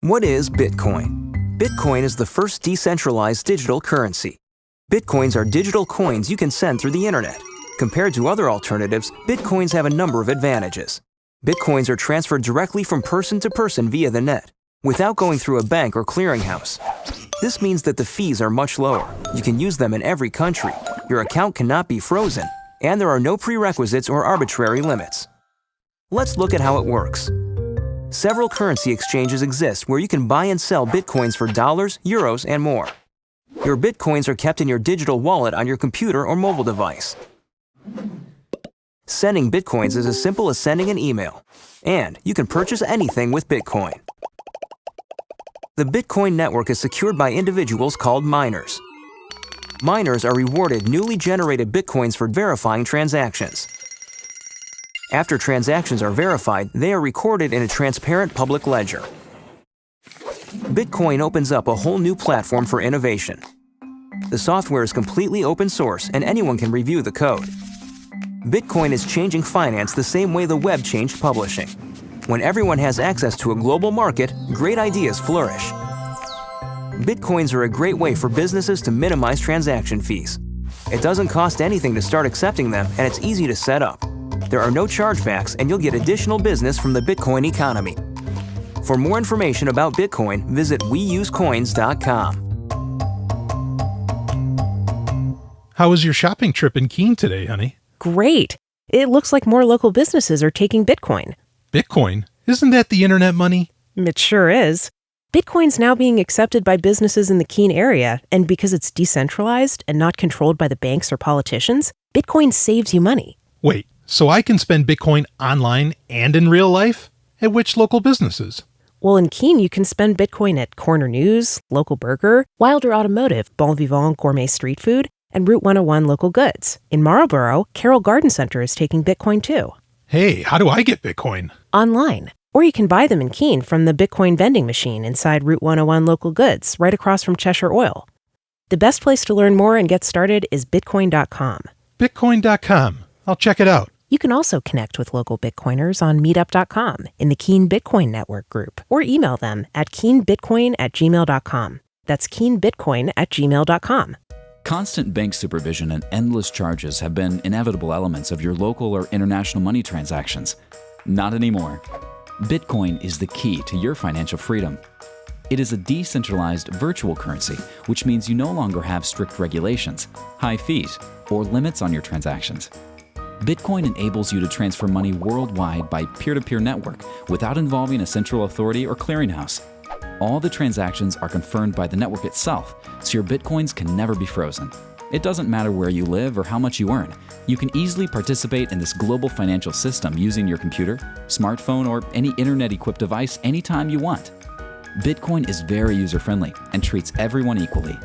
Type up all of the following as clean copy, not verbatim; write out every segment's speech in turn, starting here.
What is Bitcoin? Bitcoin is the first decentralized digital currency. Bitcoins are digital coins you can send through the internet. Compared to other alternatives, Bitcoins have a number of advantages. Bitcoins are transferred directly from person to person via the net, without going through a bank or clearinghouse. This means that the fees are much lower. You can use them in every country. Your account cannot be frozen, and there are no prerequisites or arbitrary limits. Let's look at how it works. Several currency exchanges exist where you can buy and sell Bitcoins for dollars, euros, and more. Your Bitcoins are kept in your digital wallet on your computer or mobile device. Sending Bitcoins is as simple as sending an email, and you can purchase anything with Bitcoin. The Bitcoin network is secured by individuals called miners. Miners are rewarded newly generated Bitcoins for verifying transactions. After transactions are verified, they are recorded in a transparent public ledger. Bitcoin opens up a whole new platform for innovation. The software is completely open source and anyone can review the code. Bitcoin is changing finance the same way the web changed publishing. When everyone has access to a global market, great ideas flourish. Bitcoins are a great way for businesses to minimize transaction fees. It doesn't cost anything to start accepting them, and it's easy to set up. There are no chargebacks, and you'll get additional business from the Bitcoin economy. For more information about Bitcoin, visit weusecoins.com. How was your shopping trip in Keene today, honey? Great. It looks like more local businesses are taking Bitcoin. Bitcoin? Isn't that the internet money? It sure is. Bitcoin's now being accepted by businesses in the Keene area, and because it's decentralized and not controlled by the banks or politicians, Bitcoin saves you money. Wait, so I can spend Bitcoin online and in real life? At which local businesses? Well, in Keene, you can spend Bitcoin at Corner News, Local Burger, Wilder Automotive, Bon Vivant Gourmet Street Food, and Route 101 Local Goods. In Marlborough, Carroll Garden Center is taking Bitcoin too. Hey, how do I get Bitcoin? Online. Or you can buy them in Keene from the Bitcoin vending machine inside Route 101 Local Goods, right across from Cheshire Oil. The best place to learn more and get started is bitcoin.com. Bitcoin.com. I'll check it out. You can also connect with local Bitcoiners on meetup.com in the Keene Bitcoin Network group, or email them at keenebitcoin@gmail.com. That's keenebitcoin@gmail.com. Constant bank supervision and endless charges have been inevitable elements of your local or international money transactions. Not anymore. Bitcoin is the key to your financial freedom. It is a decentralized virtual currency, which means you no longer have strict regulations, high fees, or limits on your transactions. Bitcoin enables you to transfer money worldwide by peer-to-peer network without involving a central authority or clearinghouse. All the transactions are confirmed by the network itself, so your Bitcoins can never be frozen. It doesn't matter where you live or how much you earn. You can easily participate in this global financial system using your computer, smartphone, or any internet-equipped device anytime you want. Bitcoin is very user-friendly and treats everyone equally.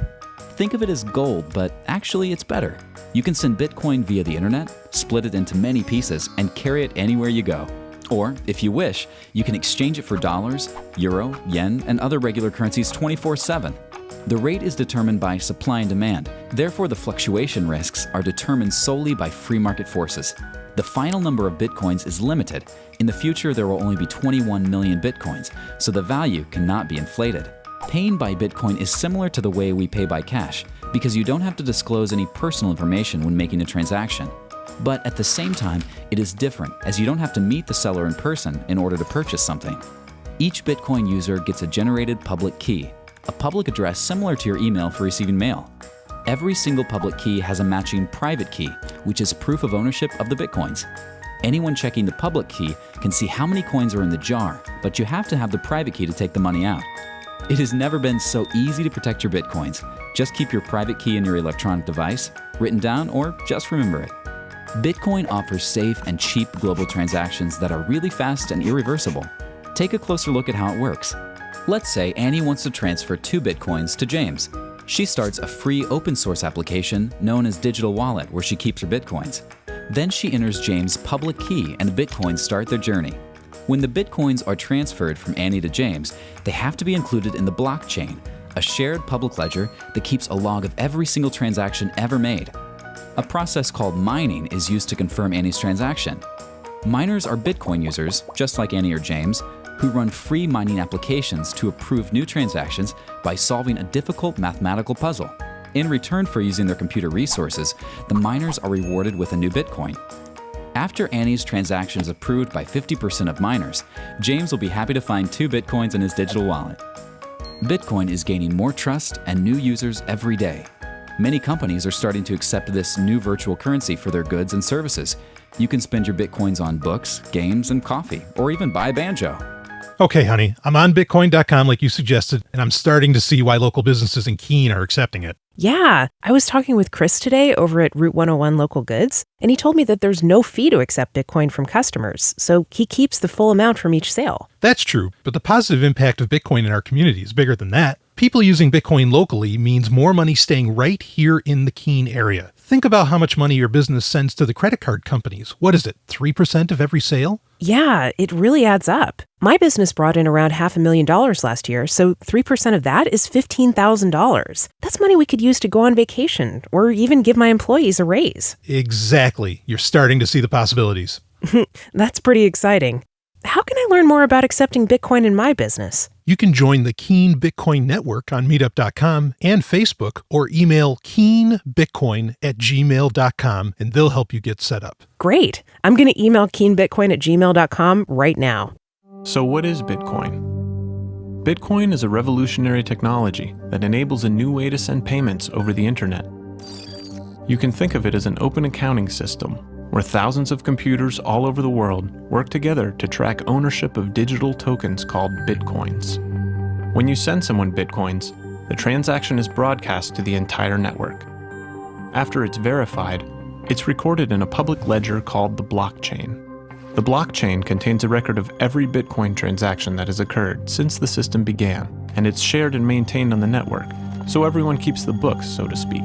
Think of it as gold, but actually it's better. You can send Bitcoin via the internet, split it into many pieces, and carry it anywhere you go. Or, if you wish, you can exchange it for dollars, euro, yen, and other regular currencies 24/7. The rate is determined by supply and demand. Therefore, the fluctuation risks are determined solely by free market forces. The final number of Bitcoins is limited. In the future, there will only be 21 million Bitcoins, so the value cannot be inflated. Paying by Bitcoin is similar to the way we pay by cash, because you don't have to disclose any personal information when making a transaction. But at the same time, it is different, as you don't have to meet the seller in person in order to purchase something. Each Bitcoin user gets a generated public key, a public address similar to your email for receiving mail. Every single public key has a matching private key, which is proof of ownership of the Bitcoins. Anyone checking the public key can see how many coins are in the jar, but you have to have the private key to take the money out. It has never been so easy to protect your Bitcoins. Just keep your private key in your electronic device, written down, or just remember it. Bitcoin offers safe and cheap global transactions that are really fast and irreversible. Take a closer look at how it works. Let's say Annie wants to transfer 2 Bitcoins to James. She starts a free open source application known as Digital Wallet where she keeps her Bitcoins. Then she enters James' public key and the Bitcoins start their journey. When the Bitcoins are transferred from Annie to James, they have to be included in the blockchain, a shared public ledger that keeps a log of every single transaction ever made. A process called mining is used to confirm Annie's transaction. Miners are Bitcoin users, just like Annie or James, who run free mining applications to approve new transactions by solving a difficult mathematical puzzle. In return for using their computer resources, the miners are rewarded with a new Bitcoin. After Annie's transaction is approved by 50% of miners, James will be happy to find 2 Bitcoins in his digital wallet. Bitcoin is gaining more trust and new users every day. Many companies are starting to accept this new virtual currency for their goods and services. You can spend your Bitcoins on books, games, and coffee, or even buy a banjo. Okay, honey, I'm on Bitcoin.com like you suggested, and I'm starting to see why local businesses in Keene are accepting it. Yeah, I was talking with Chris today over at Route 101 Local Goods, and he told me that there's no fee to accept Bitcoin from customers, so he keeps the full amount from each sale. That's true, but the positive impact of Bitcoin in our community is bigger than that. People using Bitcoin locally means more money staying right here in the Keene area. Think about how much money your business sends to the credit card companies. What is it, 3% of every sale? Yeah, it really adds up. My business brought in around $500,000 last year, so 3% of that is $15,000. That's money we could use to go on vacation or even give my employees a raise. Exactly. You're starting to see the possibilities. That's pretty exciting. How can I learn more about accepting Bitcoin in my business? You can join the Keene Bitcoin Network on meetup.com and Facebook, or email keenebitcoin@gmail.com and they'll help you get set up. Great. I'm going to email keenebitcoin@gmail.com right now. So what is Bitcoin? Bitcoin is a revolutionary technology that enables a new way to send payments over the internet. You can think of it as an open accounting system where thousands of computers all over the world work together to track ownership of digital tokens called Bitcoins. When you send someone Bitcoins, the transaction is broadcast to the entire network. After it's verified, it's recorded in a public ledger called the blockchain. The blockchain contains a record of every Bitcoin transaction that has occurred since the system began, and it's shared and maintained on the network, so everyone keeps the books, so to speak.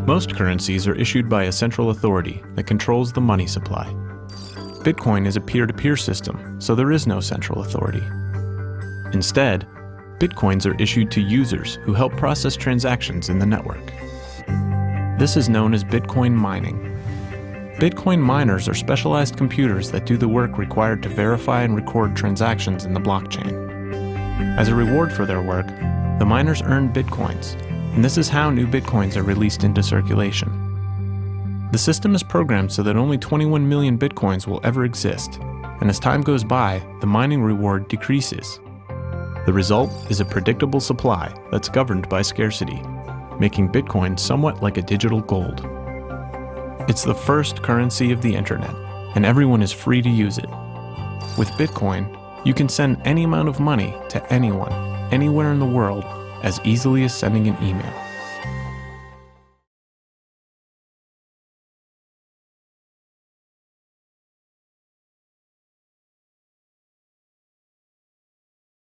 Most currencies are issued by a central authority that controls the money supply. Bitcoin is a peer-to-peer system, so there is no central authority. Instead, Bitcoins are issued to users who help process transactions in the network. This is known as Bitcoin mining. Bitcoin miners are specialized computers that do the work required to verify and record transactions in the blockchain. As a reward for their work, the miners earn Bitcoins, and this is how new Bitcoins are released into circulation. The system is programmed so that only 21 million Bitcoins will ever exist, and as time goes by, the mining reward decreases. The result is a predictable supply that's governed by scarcity, making Bitcoin somewhat like a digital gold. It's the first currency of the internet, and everyone is free to use it. With Bitcoin, you can send any amount of money to anyone, anywhere in the world, as easily as sending an email.